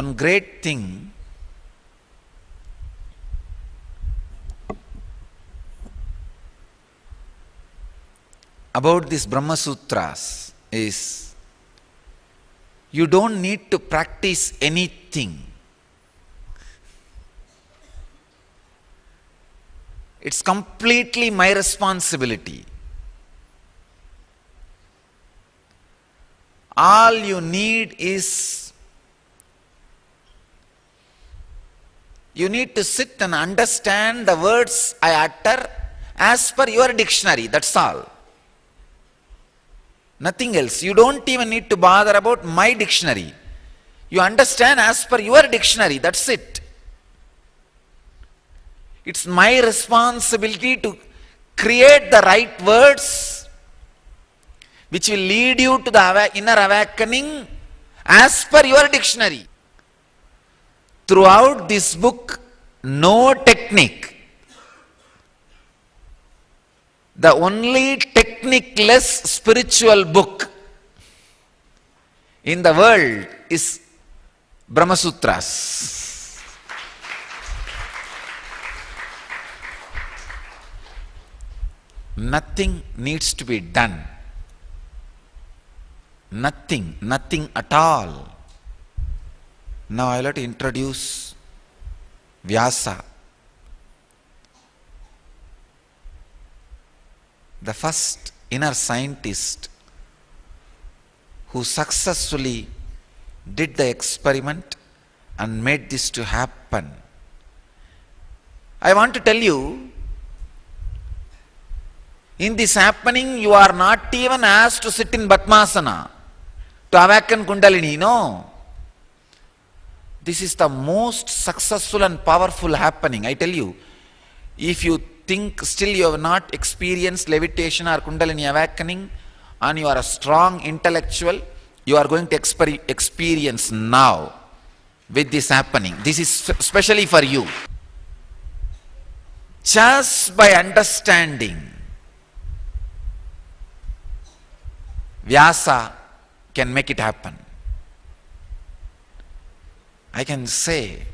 one great thing about these Brahma Sutras is you don't need to practice anything. It's completely my responsibility. All you need is you need to sit and understand the words I utter as per your dictionary. That's all. Nothing else. You don't even need to bother about my dictionary. You understand as per your dictionary. That's it. It's my responsibility to create the right words which will lead you to the inner awakening as per your dictionary. Throughout this book, no technique. The only technique-less spiritual book in the world is Brahma Sutras. Nothing needs to be done. Nothing at all. Now I will have to introduce Vyasa, the first inner scientist who successfully did the experiment and made this to happen. I want to tell you, in this happening, you are not even asked to sit in Padmasana to awaken Kundalini. No. This is the most successful and powerful happening. I tell you, if you think still you have not experienced levitation or Kundalini awakening and you are a strong intellectual, you are going to experience now with this happening. This is specially for you. Just by understanding, Vyasa can make it happen. I can say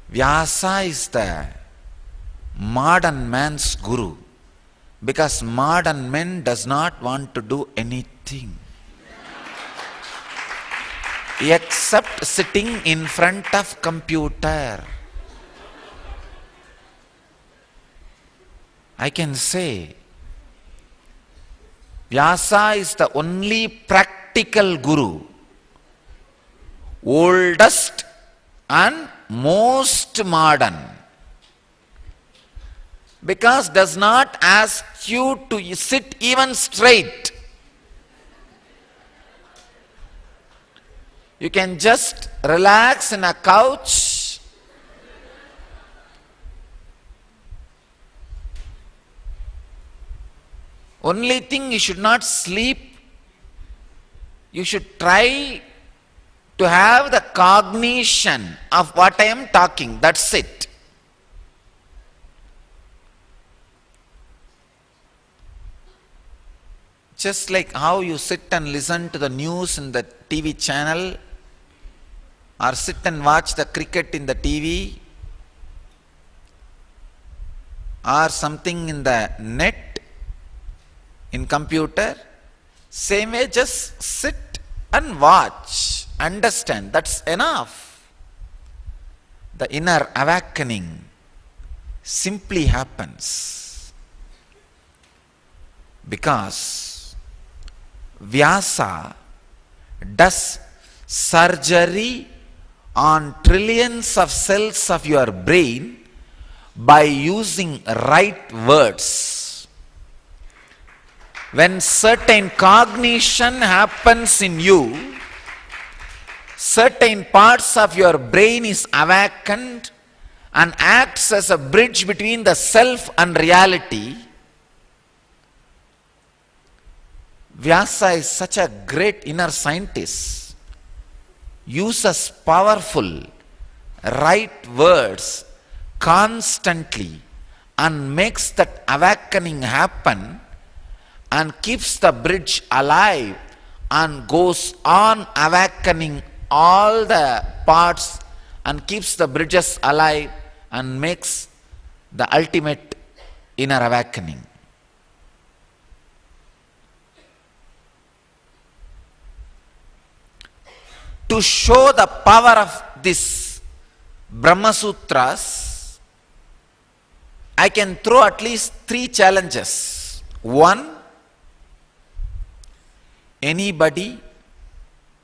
Vyasa is the modern man's guru, because modern men does not want to do anything except sitting in front of computer. I can say Vyasa is the only practical guru, oldest and most modern, because does not ask you to sit even straight. You can just relax in a couch, only thing, you should not sleep. You should try to have the cognition of what I am talking. That's it. Just like how you sit and listen to the news in the TV channel, or sit and watch the cricket in the TV, or something in the net, in computer, same way, just sit and watch, understand, that's enough. The inner awakening simply happens because Vyasa does surgery on trillions of cells of your brain by using right words. When certain cognition happens in you, certain parts of your brain is awakened and acts as a bridge between the self and reality. Vyasa is such a great inner scientist, uses powerful right words constantly and makes that awakening happen and keeps the bridge alive and goes on awakening all the parts and keeps the bridges alive and makes the ultimate inner awakening. To show the power of this Brahma Sutras, I can throw at least 3 challenges. One, anybody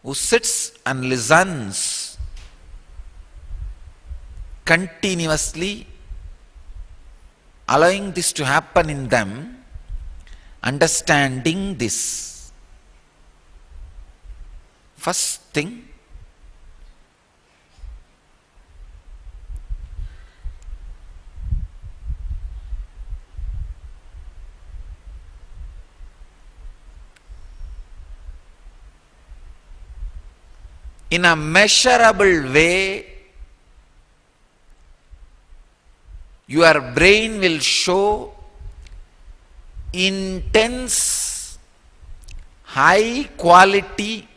who sits and listens continuously, allowing this to happen in them, understanding this. First thing, in a measurable way, your brain will show intense, high quality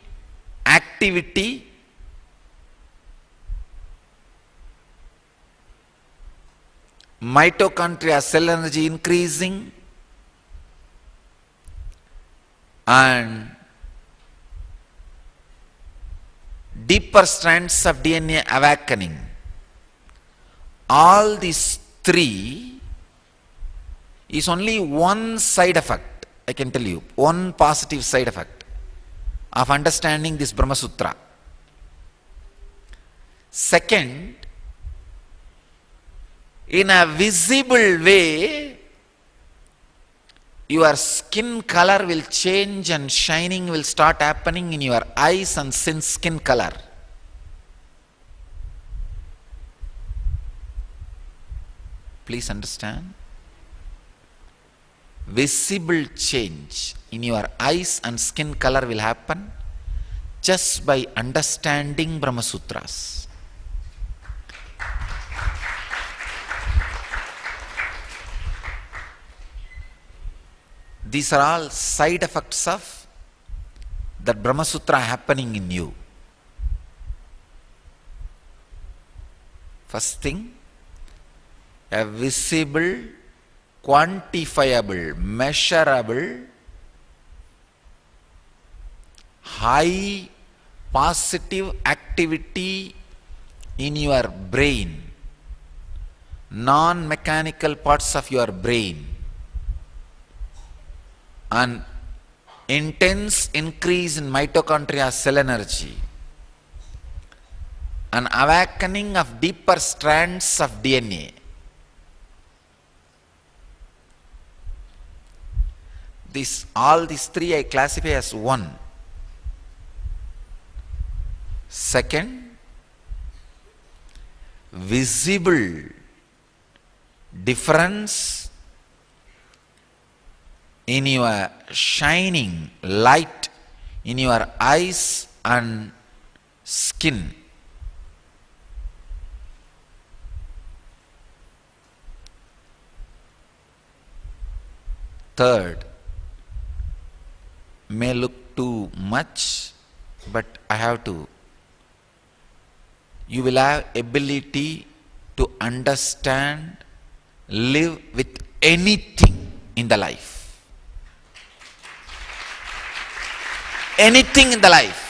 activity mitochondria cell energy increasing and deeper strands of DNA awakening. All these 3 is only one side effect, I can tell you, one positive side effect of understanding this Brahma Sutra. Second, in a visible way, your skin color will change and shining will start happening in your eyes and skin color. Please understand. Visible change in your eyes and skin color will happen just by understanding Brahma Sutras. These are all side effects of that Brahma Sutra happening in you. First thing, a visible, quantifiable, measurable, high positive activity in your brain, non-mechanical parts of your brain, an intense increase in mitochondria cell energy, an awakening of deeper strands of DNA. All these 3 I classify as 1. Second, visible difference in your shining light in your eyes and skin. Third, may look too much, but I have to. You will have ability to understand, live with anything in the life. Anything in the life.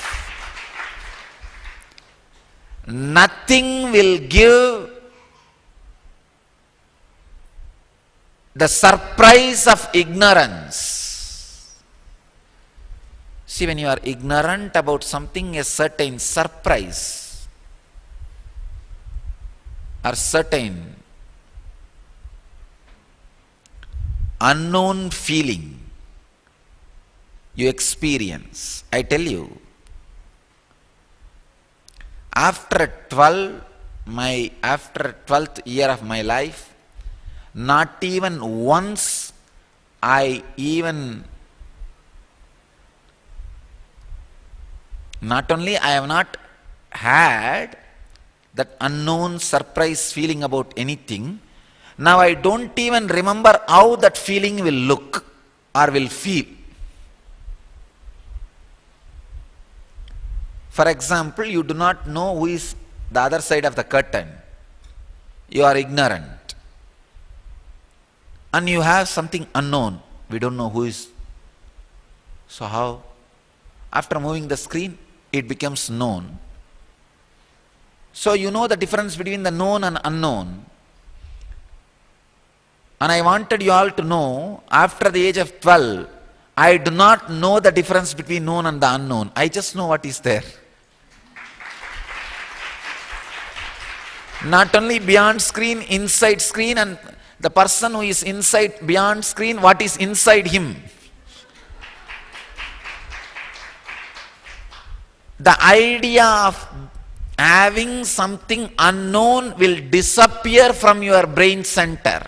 Nothing will give the surprise of ignorance. See, when you are ignorant about something, a certain surprise or certain unknown feeling you experience. I tell you, after 12th year of my life, not even once I not only I have not had that unknown surprise feeling about anything, now I don't even remember how that feeling will look or will feel. For example, you do not know who is the other side of the curtain. You are ignorant. And you have something unknown. We don't know who is. So how? After moving the screen, it becomes known. So you know the difference between the known and unknown. And I wanted you all to know, after the age of 12, I do not know the difference between known and the unknown. I just know what is there. Not only beyond screen, inside screen, and the person who is inside, beyond screen, what is inside him. The idea of having something unknown will disappear from your brain center.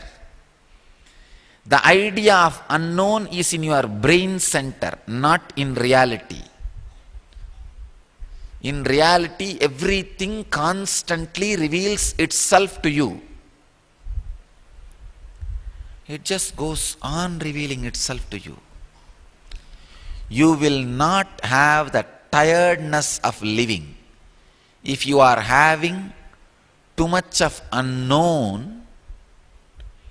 The idea of unknown is in your brain center, not in reality. In reality, everything constantly reveals itself to you. It just goes on revealing itself to you. You will not have the tiredness of living. If you are having too much of unknown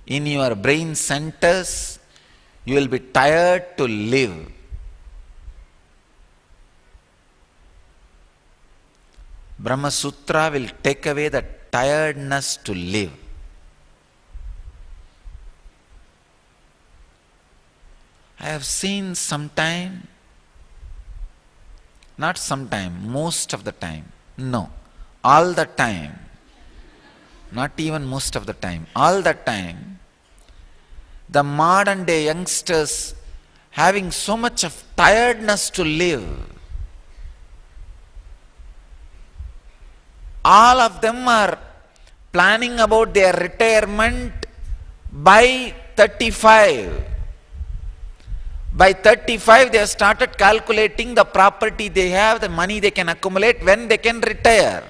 in your brain centers, you will be tired to live. Brahma Sutra will take away the tiredness to live. I have seen sometime, not sometime, most of the time, no, all the time, not even most of the time, all the time, the modern day youngsters having so much of tiredness to live. All of them are planning about their retirement by 35. By 35, they have started calculating the property they have, the money they can accumulate, when they can retire.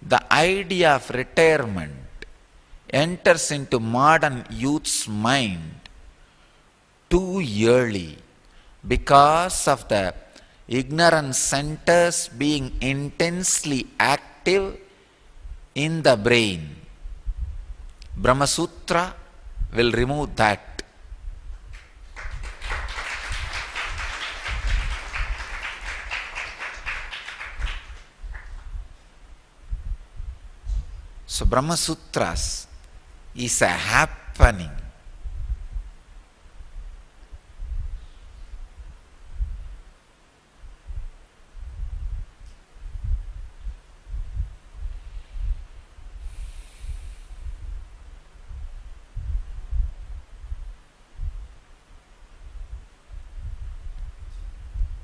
The idea of retirement enters into modern youth's mind too early because of the ignorance centers being intensely active in the brain. Brahma Sutra will remove that. So Brahma Sutras is a happening.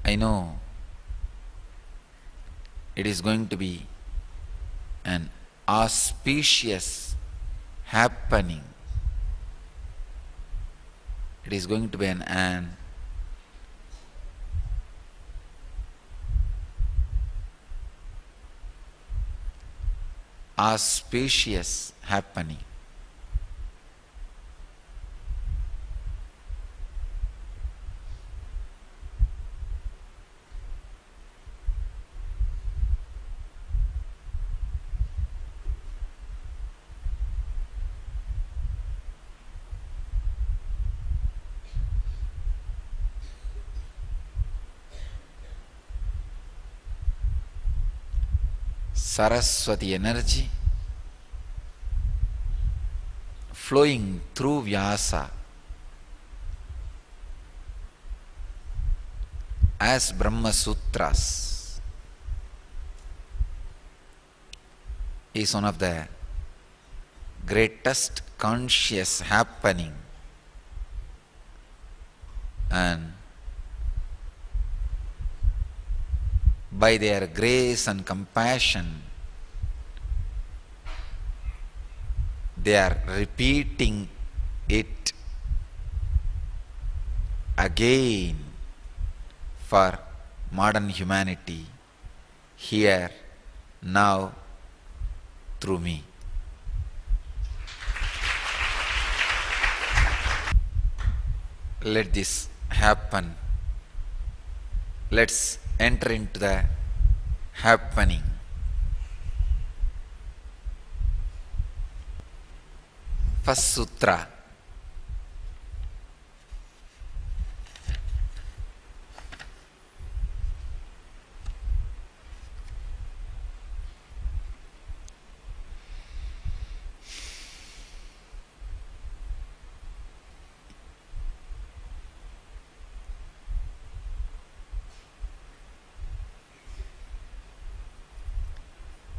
I know it is going to be an auspicious happening. It is going to be an auspicious happening. Saraswati energy flowing through Vyasa as Brahma Sutras is one of the greatest conscious happening, and by their grace and compassion, they are repeating it again for modern humanity, here, now, through me. let this happen. Let's enter into the happening. First sutra.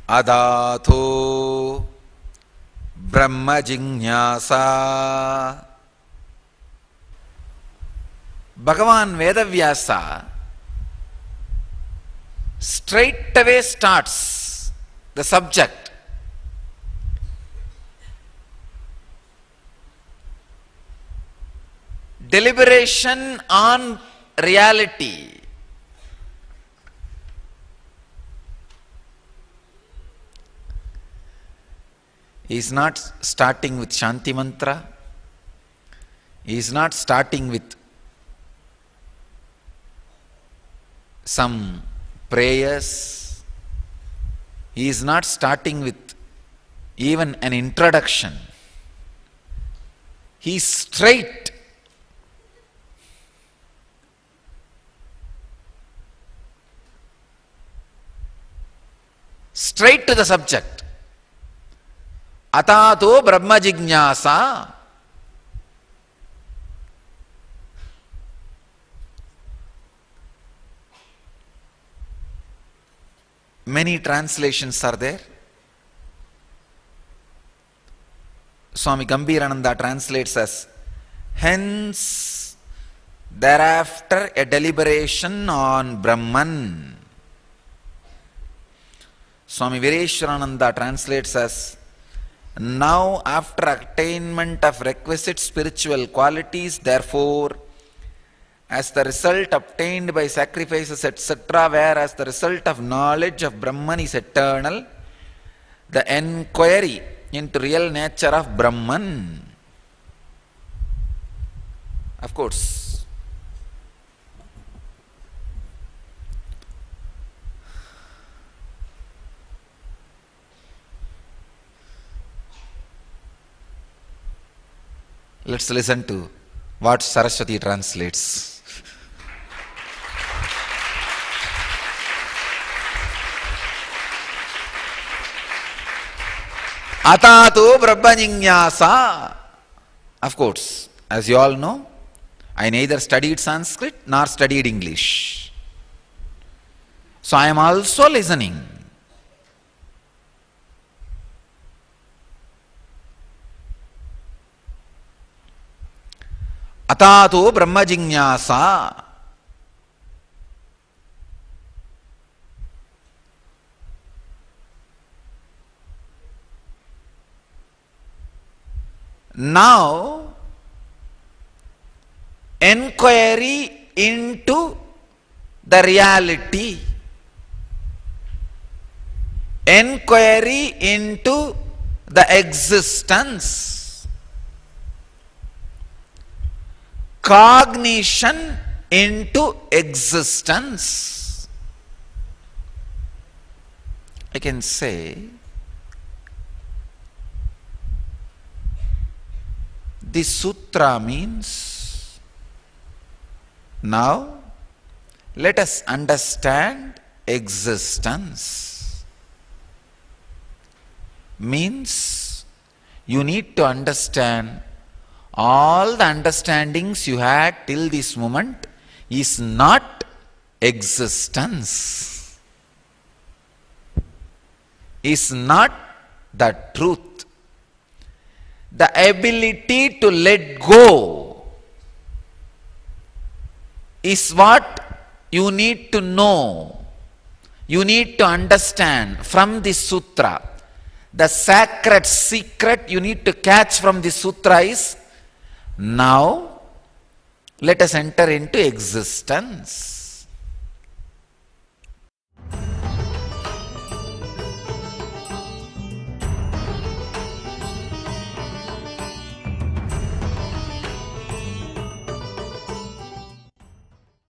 Adatho Brahma Jignasa. Bhagavan Vedavyasa straight away starts the subject. Deliberation on reality. He is not starting with Shanti Mantra. He is not starting with some prayers. He is not starting with even an introduction. He is straight. Straight to the subject. Atato Brahma Jignasa. Many translations are there. Swami Gambhirananda translates as, hence thereafter a deliberation on Brahman. Swami Vireshwarananda translates as, now after attainment of requisite spiritual qualities, therefore, as the result obtained by sacrifices, etc., whereas the result of knowledge of Brahman is eternal, the enquiry into real nature of Brahman. Of course, let's listen to what Saraswati translates. Atato Brahma Jignasa. Of course, as you all know, I neither studied Sanskrit nor studied English. So I am also listening. Atato Brahma Jignasa. Now, enquiry into the reality. Enquiry into the existence. Cognition into existence. I can say, this sutra means, now let us understand existence. Means you need to understand all the understandings you had till this moment is not existence, is not the truth. The ability to let go is what you need to know. You need to understand from this sutra. The sacred secret you need to catch from this sutra is, now let us enter into existence.